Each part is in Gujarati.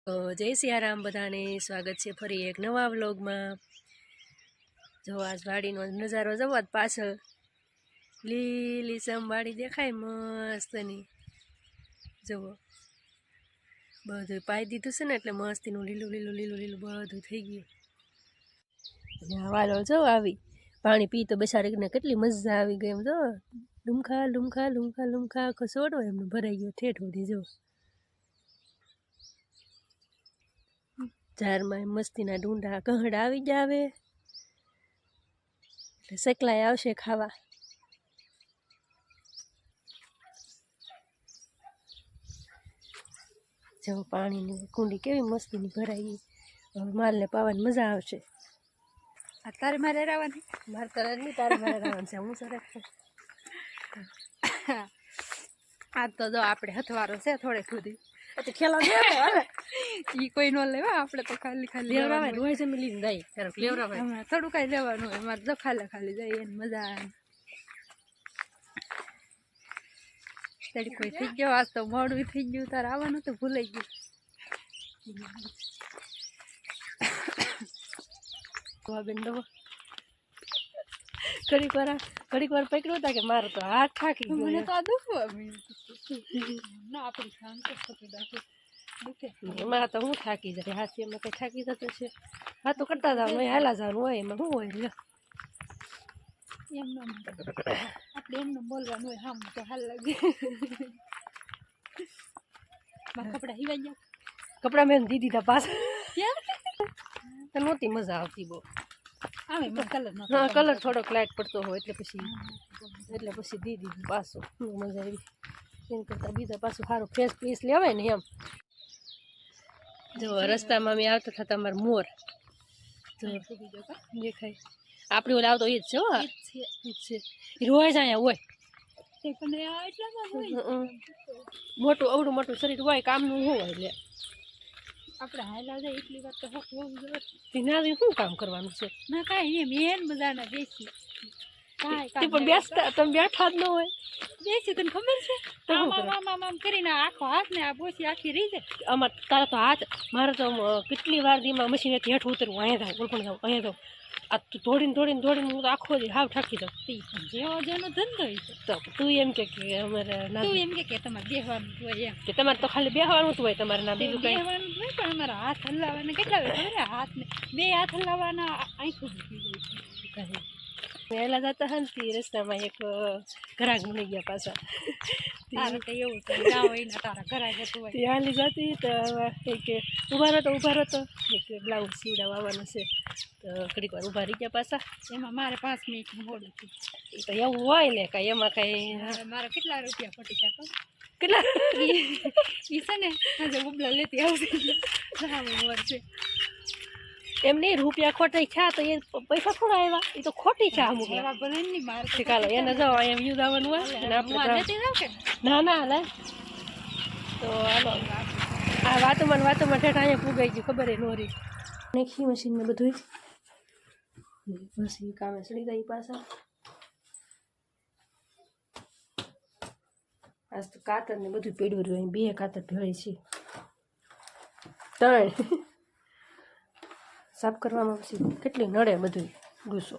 તો જય સિયારામ બધાને સ્વાગત છે ફરી એક નવા વ્લોગમાં। જો આજ વાડીનો નજારો જવો પાછળ લીલીસમ વાડી દેખાય મસ્તની। જુઓ બધું પાઈ દીધું છે ને એટલે મસ્તીનું લીલું લીલું લીલું લીલું બધું થઈ ગયું। અને વાલો જો આવી પાણી પી તો બેસાડીને કેટલી મજા આવી ગઈ। એમ જો લુમખા લુમખા લુમખા લુમખા આખો છોડો એમને ભરાઈ ગયો ઠેઠ સુધી। જો ઝાડમાં મસ્તીના ડુંડા કહડા આવી જાવે એટલે સકલાય આવશે ખાવા। જો પાણીની કુંડી કેવી મસ્તીની ભરાઈ ગઈ। હવે માલને પાવાની મજા આવશે। આ તારે મારે રહેવાની? મારે તારે નહીં, તારે મારે રહેવાનું છે। હું સરસ આ તો જો આપણે હથવારો છે થોડે સુધી ખેલો ઈ કોઈ ન લેવા, આપણે તો ખાલી ખાલી લેવરાવાય રોજ જમી લઈને જાય ત્યારે લેવરાવાય। થોડું કઈ લેવાનું હોય, મારે જો ખાલી ખાલી જાય એને મજા આવે। તડી કોઈ થઈ ગયો, આજ તો મોડું થઈ ગયું, તારે આવવાનું તો ભૂલાઈ ગયું। બેન દવો ઘડીક વાર પકડ્યો હતા કે મારો તો હાથ થાકી ગયો। મને તો આ દુખવા ના આપણી શાંત દુખે એમાં તો હું થાકી જાય હાથી, એમાં કઈ થાકી જતો છે? હા તો કરતા જવાનું હોય, હાલા જવાનું હોય, એમાં શું હોય? લે એમને આપણે એમને બોલવાનું હોય, હા તો હાલ લાગે। કપડા હિવાઈ ગયા? કપડા મેં દીધી હતા પાછા, ક્યાં નહોતી મજા આવતી બહુ। આવે કલર હા કલર થોડોક લાઇટ પડતો હોય એટલે પછી દીધી પાછું મજા આવી। એમ કરતા બીજા પાછું સારું ફ્રેશ પીસ લેવાય ને એમ। જો રસ્તામાં મેં આવતા હતા તમારે મોર જો દેખાય, આપણી ઓલા આવતો એ જ છે। હો એ જ છે, રોજ અહીંયા હોય મોટું અવડું મોટું શરીર હોય, કામનું શું હોય? એટલે આપણે હાલા જાય એટલી વાર તો હક હોવું જોઈએ। તેના શું કામ કરવાનું છે? ના કાંઈ એમ એન બધાના બેસી કાંઈ પણ બેસતા તમે બેઠા જ ન હોય બેસી, તને ખબર છે? આમ કરીને આખો હાથ ને આ બોસી આખી રહી જાય। આમાં તારા તો હાથ, મારે તો કેટલી વાર દીમાં મશીનેથી હેઠ ઉતરવું, અહીંયા જાઉં ઓળખણ જાઉં, અહીંયા જાઉં, આ દોડીને હું તો આખો દી હાવ થાકી જાઉં। જેવો જેનો ધંધો તો તું એમ કે અમારે તું એમ કે તમારે બેસવાનું હોય એમ કે તમારે તો ખાલી બેસવાનું જ હોય, તમારે ના બીજું કઈ બેસવાનું હોય, પણ અમારા હાથ હલાવવાના કેટલા હોય ખબર? હાથ ને બે હાથ હલાવવાના આંખું દુખી જાય। વહેલા જતા હતા ને રસ્તામાં એક ઘરાક મળી ગયા પાછા। તારે તો એવું છે, ના હોય ને તારા ઘરાક જતું હોય ત્યાં હાલી જતી તો એક ઉભા રહેતો એક બ્લાઉઝ સીવડાવવાનું છે તો ઘડીક વાર ઉભા રહી ગયા પાછા। એમાં મારે 5 મિનિટ મોડું થયું। એ તો એવું હોય ને કાંઈ એમાં કાંઈ મારે કેટલા રૂપિયા ખોટી શકે? કેટલા ઈ છે ને આજે ઉબલા લેતી આવશે છે એમ નહીં, રૂપિયા ખોટી છે તો એ પૈસા થોડા આવ્યા, એ તો ખોટી છે અમુક। ભલે નહીં મારે ચાલો એને જાઓ અહીંયા વ્યૂ આવવાનું હોય અને આપણે ના લે તો હાલો આ વાતોમાં ઠેઠ અહીંયા પૂગાઈ ગયું, ખબર એ નોરી નાખી મશીનને બધું મશીન કામે સડી જાય પાછા। આજ તો કાતર ને બધું પડ્યું રહ્યું, 2 કાતર ભેળી છે 3 સાફ કરવામાં પછી કેટલી નડે બધું ગુસ્સો।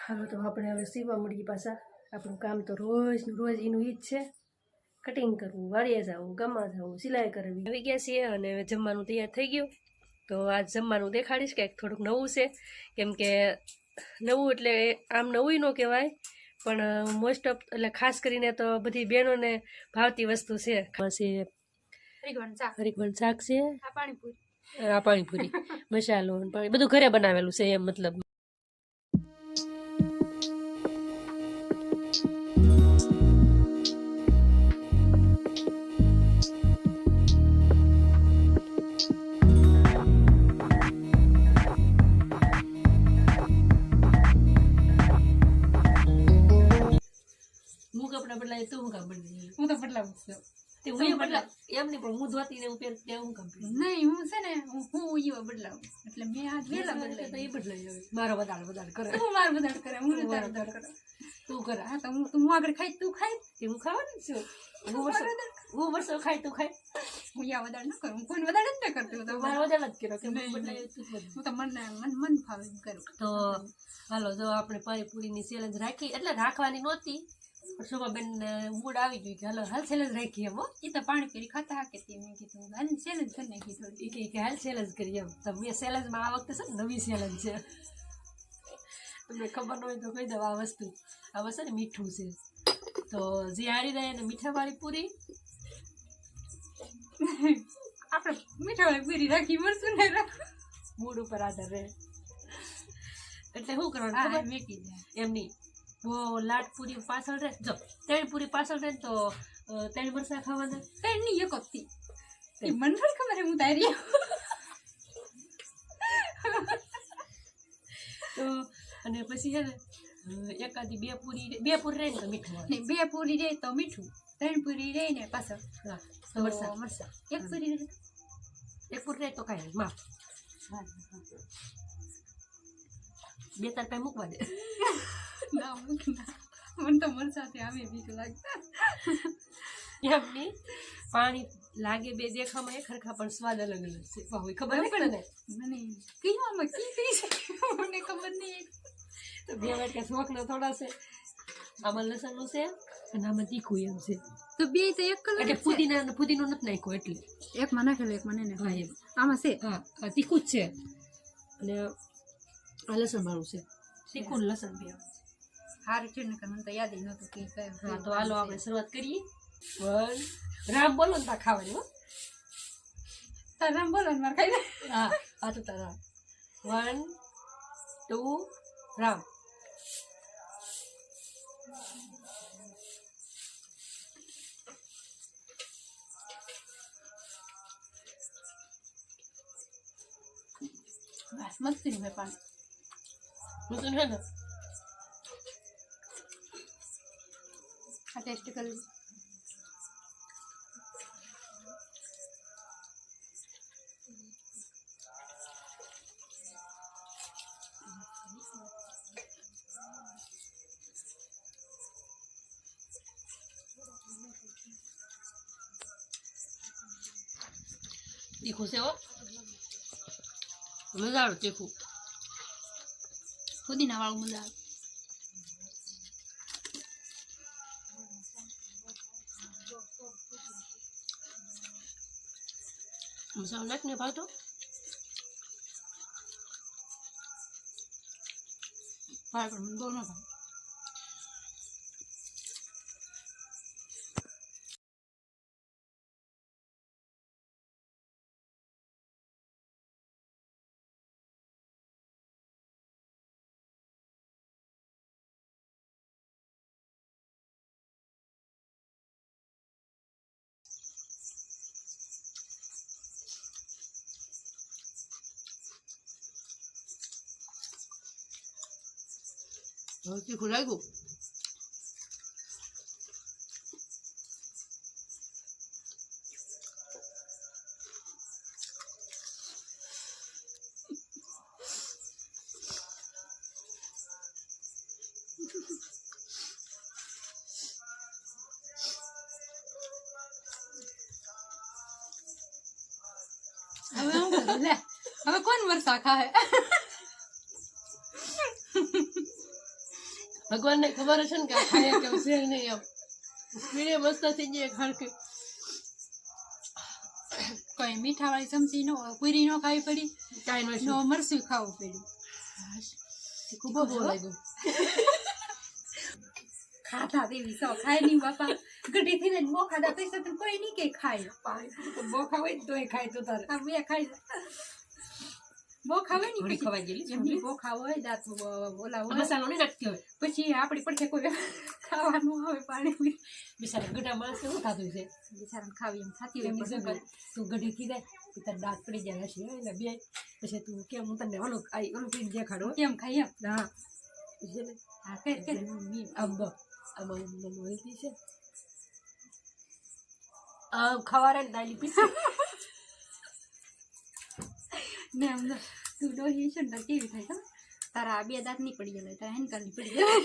હાલો તો આપણે હવે સીવવા મળીએ પાછા। આપણું કામ તો રોજ એનું ઈ જ છે, કટિંગ કરવું, વાળીએ જવું, ગામમાં જવું, સિલાઈ કરવી। આવી ગયા છીએ અને જમવાનું તૈયાર થઈ ગયું, તો આજ જમવાનું દેખાડીશ કે થોડુંક નવું છે, કેમ કે નવું એટલે આમ નવું ન કહેવાય પણ મોસ્ટ ઓફ એટલે ખાસ કરીને તો બધી બહેનોને ભાવતી વસ્તુ છે। હરીગવણ શાક છે, આ પાણીપુરી મસાલો બધું ઘરે બનાવેલું છે એમ મતલબ। હું કપડા બદલાય તું કામ બદલાય? હું તો બદલાવું છું। તે હું એ બદલાવ એમ નહીં પણ હું ધોતી ને હું પહેરું ત્યાં હું કામ પહેરું? નહીં હું છે ને હું ઈવા બદલાવું એટલે મેં આજ વેલા તો બદલાવી એ બદલાઈ આવે મારો વધારે કરે હું મારું બધા કરે હું ને તારું બધા કરે તું કરે હા તો હું આગળ ખાઈ તું ખાઈ તે હું ખાવાનું જ છું હું વર્ષો ખાય તું ખાય હું યા વધારે ન કરું હું કોઈ વધારે જ ન કરતી હું તો મારો વધારે જ કર્યો કે નહીં, બદલાય તું જ બદલાય. હું તો મન ફાવે એમ કરું તો હાલો જો આપણે પાણીપુરીની ચેલેન્જ રાખી એટલે રાખવાની નહોતી પણ શોભાબેન મૂડ આવી ગયું કે હાલ ચેલેન્જ રાખી એમ હો એ તો પાણી પીરી ખાતા હા કે મેં કીધું હાલ ચેલેન્જ કરી નાખી થોડી એ કે હાલ ચેલેન્જ કરીએ એમ તો મેં ચેલેન્જમાં આ વખતે છે ને નવી ચેલેન્જ છે તમને ખબર ન હોય તો કહી દઉં આ વસ્તુ છે ને મીઠું છે તો જે હારી રહે એને મીઠાવાળી પૂરી આપણે મીઠાવાળી પૂરી રાખી મળશું ને મૂડ ઉપર આધાર રહે એટલે શું કરવાનું હા ખબર? મેકી જાય એમ નહીં તો લાટ પૂરી પાછળ રહે જો ત્રણ પૂરી પાછળ રહે ને તો ત્રણ મરચાં ખાવાના કઈ નહીં એક વખતી એ મને થોડી ખબર હે હું તારી તો અને પછી છે ને એકાદી બે પૂરી રહે ને તો મીઠું આવે. ને બે પૂરી રહે તો મીઠું ત્રણ પૂરી રહે ને પાછળ હા તો મરચાં મરચાં એક પૂરી રહે એક પૂરી રહે તો કાંઈ નહીં, માફ બે તાર કાંઈ મૂકવા દે ના મૂક ના મને તો મરચાંથી આવે બીક લાગતા એમની પાણી લાગે બે દેખામાં એક હરખા પણ સ્વાદ અલગ અલગ છે ભાવ ખબર નહીં પડે ને મને કીવામાં કી કઈ છે મને ખબર નહીં તો બે વાટકા શોખના થોડા છે આમાં લસણનું છે અને આમાં તીખું એમ છે તો બે તો એક કલર એટલે ફુદીનો નથી નાખ્યો એટલે એક માં નાખેલો એક મને હા એમ આમાં છે હા આ તીખું જ છે અને આ લસણ વાળું છે તીખું ને લસણ બે હારું છે ને કે મને તો યાદ જ નહોતું કે કયું હા તો હાલો આપણે શરૂઆત કરીએ વન રામ બોલો ને તા ખાવાની હો તાર નામ બોલો ને મારે ખાઈ દે હા આ તો તારા 1 2 રામ બસ મસ્તી નહીં પાણી મુસુન હે ને આ ટેસ્ટ કરી તીખું છે હો મજા આવે તીખું પુદીના વાળું મજા આવે મસાલો નાખ ને ભાવતો ભાઈ પણ મને બહુ ન ભાવે તીખું લાગ્યું હવે હું કરું લે હવે કોણ મરસા ખાય ભગવાનને ખબર હશે ને કે આ ખાયા કેવું છે નહીં એમ મીડિયમ મસ્ત થઈ જાય ખડકે કોઈ મીઠા વાળી ચમચી નો પૂરી નો ખાવી પડી કાંઈ નો નહીં મરસું ખાવું પડ્યું તીખું બહુ લાગ્યું ખાધા દેવી સો ખાય નહીં બાપા ગઢી થી લઈને બો ખાધા પૈસા તો કોઈ નહીં કે ખાય પાણી તો બહુ ખાવાય ને તોય ખાય તો તારે આ બે ખાય બો ખાવાય નહીં થોડી પછી ખવાઈ ગયેલી એમની બો ખાવો હોય દાંત ઓલા હોય મસાલો નહીં નાખતી હોય પછી આપણી પડખે કોઈ ખાવાનું આવે પાણી બિચારા ગઢા માણસ શું થતું છે બિચારાને ખાવી એમ થતી હોય એમની પણ શું કરે? તું ગઢી થઈ જાય તો તાર દાંત પડી જાય હશે એટલે બે પછી તું કેમ હું તને ઓલું પીને દેખાડો કેમ ખાઈ એમ હા છે ને હા કે આમ આમાં મળતી છે ખવારે ને દાલી પીસી ને આમ જો તું ડોહી છે ને કેવી થાય ખબર તારા આ બે દાંત નહીં પડી ગયેલા તારા હેનકાલ પડી ગયેલા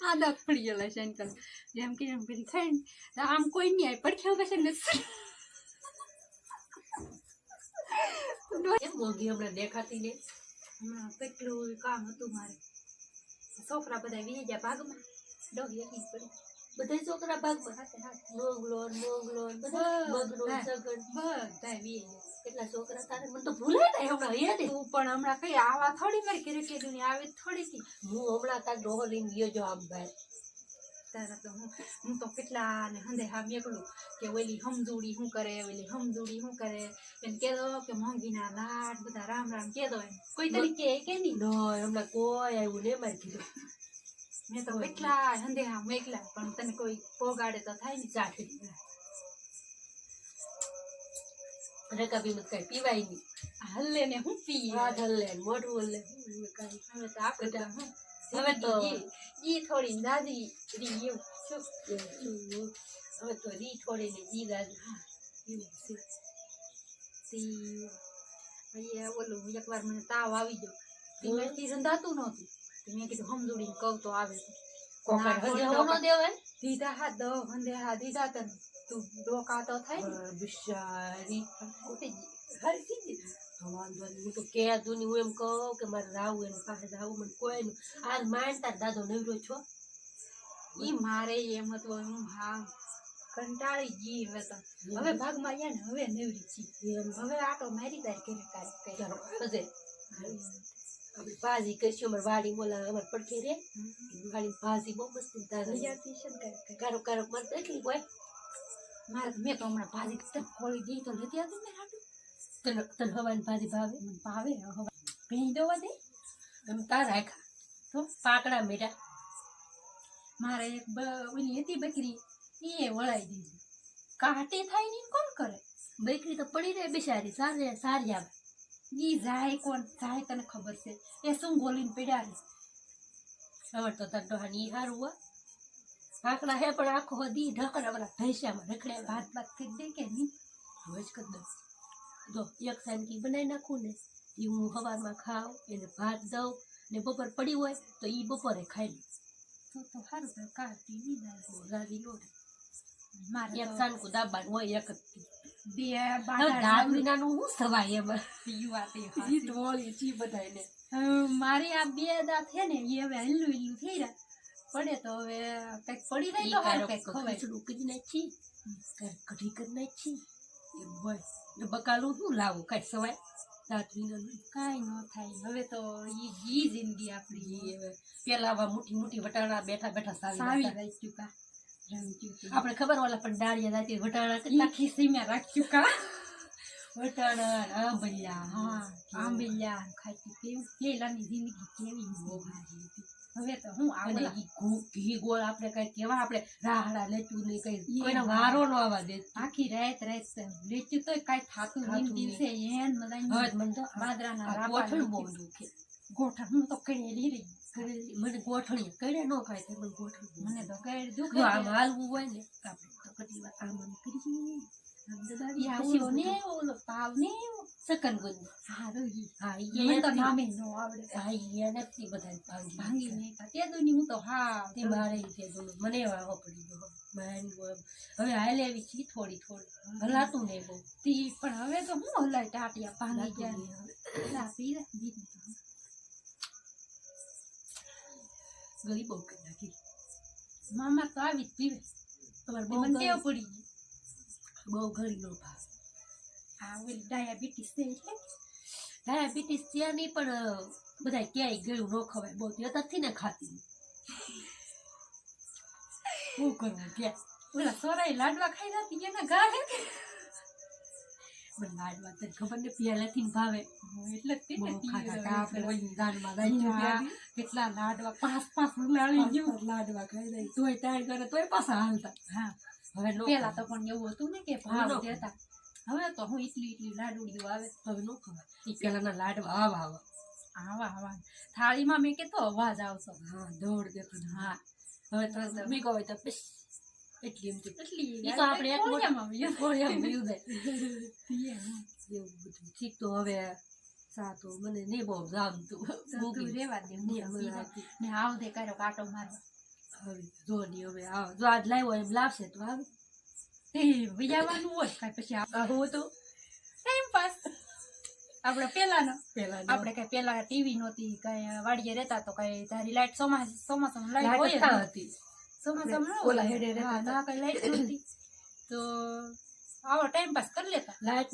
આ દાંત પડી ગયેલા છે હેનકાલ જેમ કે એમ પેલી ખાય ને આમ કોઈ નહીં આવે પડખ્યા વગર છે ને એમ મોંઘી હમણાં દેખાતી ને હમણાં કેટલું કામ હતું મારે છોકરા બધા વી ગયા ભાગમાં ડોહી એકલી જ પડી બધા છોકરા ભાગમાં હાથે હાથ મોગલો બધા મગનો હા. સગન બધા વી ગયા કેટલા છોકરા તારે મને તો ભૂલાય ને હમણાં યાદ તું પણ હમણાં કઈ આવા થોડી મારી ઘરે કીધું આવે થોડી કી હું હમણાં તાર ડોહો લઈને ગયો જો આમ ભાઈ તારા તો હું તો કેટલા ને હંધે હા મેકલું કે ઓલી હમજુડી શું કરે ઓલી હમજુડી શું કરે એને કહેતો કે મોંઘીના લાડ બધા રામ રામ કહેતો એમ કોઈ તરીકે કે નહીં નો હમણાં કોઈ આવ્યું ને મારે કીધું મેં તો કેટલા હંધે હા મેકલા પણ તને કોઈ પોગાડે તો થાય ને ચાઠી રકાબી મત કઈ પીવાય નહીં હલ્લે ને હું પીએ હાથ હલ્લે મોઢું હલ્લે કાંઈ હવે તો આપણે તો હું હવે તો ઈ થોડી દાદી રી એવું શું હવે તો રી થોડી ને જી દાદી એવું છે તી અહીંયા ઓલું એકવાર મને તાવ આવી ગયો ધીમેથી સંધાતું નહોતું તો મેં કીધું હમજોડીને કહું તો આવે કોકર હજે હોનો દેવાય દીધા હા દો હંધે હા દીધા તને તું ડોકા તો થાય ને બિચારી ઉઠી ગઈ હરખી જ વાંધો નહીં હું તો કે દુની હું એમ કહું કે મારે રાવું એની પાસે રાવું મને કોઈ નું આ માન તાર દાદો નવરો છો ઈ મારે એમ હતું હું હા કંટાળી ગઈ હવે તો હવે ભાગમાં આવ્યા ને હવે નેવરી છી હવે આટો મારી તાર ઘરે કાઢ ચાલો હજે આપણી ભાજી કરશું અમારે વાડી બોલા અમારે પડખે રે વાડી ભાજી બહુ મસ્ત તારે ગુજરાતી છે ને કાંઈક. કારો કારો મત એટલી કોઈ મારે તો મેં તો હમણાં ભાજી તને ખોલી દી તો લેતી આવતી ને હાટું તને તને હવાની ભાજી ભાવે મને ભાવે હવે ભેંઈ દવા દે એમ તાર રાખા તો પાકડા મેટા મારે એક ઓલી હતી બકરી એ વળાઈ દીધી કાંટે થાય ને ઈ કોણ કરે બેકરી તો પડી રહે બિચારી સારી આવે ઈ જાય કોણ જાય તને ખબર છે એ શું ગોલીને પડ્યા રે હવે તો તાર ડોહાની હારું હોય પાકડા હે પણ આખો દી ઢકડા વાળા ઢૈસામાં રખડે ભાત ભાત કરી દે કે નહીં રોજ કરી દઉં જો એક સાનકી બનાવી નાખું ને એ હું સવારમાં ખાઉં એને ભાત દઉં ને બપોર પડી હોય તો એ બપોરે ખાઈ લઉં તો સારું તો કાઢી દીધા રાજી નો મારે એક તો સાનકું દાબાનું હોય એક જ બે હવે બાંધા દાળ વિનાનું શું સવાય એમાં ઈ વાત એ ઈ હાચી. તો ઓલી ચી બધાયને મારી આ બે દાંત છે ને એ હવે હલ્લું હલ્લું થઈ રહ્યા પડે તો હવે કંઈક પડી ઈ જાય તો હારું કારો કંઈક ખવાય ખીચડું કરી નાખી કઢી કરી નાખી એમ હોય ને બકાલું શું લાવું કાંઈ સવાય દાંત વિનાનું કાંઈ ન થાય હવે તો ઈ જિંદગી આપણી ઈ હવે પેલા આવા મોટી મોટી વટાણા બેઠા બેઠા સાવી સાવી રાખ્યું કા રંગ્યું આપણે ખબર વાલા પણ ડાળિયા દાતી વટાણા કેટલા ઈ ખીસીમાં રાખ્યું કા વટાણા આંબલિયા હા આંબલિયા ખાતી કેવું પેલાની જિંદગી કેવી મોહારી હતી હવે તો હું અને આવડા ઈ ઘી ગોળ આપણે કઈ કેવા આપણે રાહડા લેતું નહીં કઈ ઈ કોઈનો હા. વારો નો આવવા દે આખી રાત લેચ્યું તોય કાંઈ થાતું નહીં થાતું દિવસે એન હવે મદાની મને તો બાદરાના આ રાપા ગોઠણ બહુ લેતી. દુખે ગોઠણ હું તો કડેલી રહી મને ગોઠણી કડે ન ખાય તો મને ગોઠણી મને તો કઈ જો દુખે આમ હાલવું હોય ને તો આપણે તો કેટલી વાર આમ આમ કરીએ આમ દબાવીએ, યા પછી ઓલો ને ઓલો પાવ ને શકરગંજ હારું ઈ હા મને તો ઈ નામે નો આવડે હા ઈ નથી બધા ભાંગી ભાંગી નહીં તે દુની હું તો હા તે મારે ઈ છે બોલો મને વાહો પડી ગયો હવે હાલે આવી છી થોડી હલાતું નહીં બહુ તી પણ હવે તો હું હલાય ટાટિયા ભાંગી હલાતું ગયા નહીં હવે. લા પી રે બીજ ગળી બહુ કરી નાખી મામા તો આવી જ પીવે તમારે તે બહુ મને ટેવ ગળી- પડી ગઈ બહુ ઘડી નો ભાવ આ ઓલી ડાયાબિટીસ છે એટલે ડાયાબિટીસ ત્યાં નહીં પણ બધા ક્યાંય ગળ્યું ન ખવાય બહુ અત્યારથી ને ખાતી શું કરવું ક્યાં ઓલા સોરાઈ લાડવા ખાઈ જતી એના ઘા હે કે મને લાડવા તને ખબર ને પહેલેથી ભાવે એટલે જ તે બહુ ને ખાતા તીર હતા આપણે હવે ઓલી દાળમાં રાખ્યું હા, ત્યાંથી. કેટલા લાડવા પાંચ લાડી ગયું લાડવા ખાઈ જાય તોય તાણ કરે તોય પાછા હાલતા હા હવે નો પેલા તો પણ એવું હતું ને કે ભાવ હવે નો દેતા હવે તો હું એટલી લાડુડીઓ આવે હવે નો ખવાય ઈ પેલાના લાડવા આવા આવા થાળીમાં મેં કેતો અવાજ આવતો હા દોડ દેતો હા હવે તો મીકો હોય તો પીસ એટલી એમ એટલી ઈ તો આપણે એક કોળિયામાં વયું. કોળિયામાં વયું જાય. એમ. એવું બધું ઠીક તો હવે સાતો મને નહીં બહુ જામતું તો તું રેવા દે હું તો પીવા. ને આવ દે કર્યો કાંટો મારવા. હવે જો ની હવે આવ જો આજ લાવ્યો એમ લાવશે તો આવે એ વૈયાવાનું હોય કાંઈ પછી હું તો ટાઈમ પાસ આપણે પેલાનો પેલા આપણે કઈ પેલા ટીવી નહોતી કઈ વાડીએ રહેતા તો કઈ તારી લાઈટ ચોમાસામાં લાઈટ હોય લાઈટ જ હતી ચોમાસામાં ઓલા હેડે રહેતા ના કઈ લાઈટ નહોતી તો આવો ટાઈમ પાસ કરી લેતા લાઈટ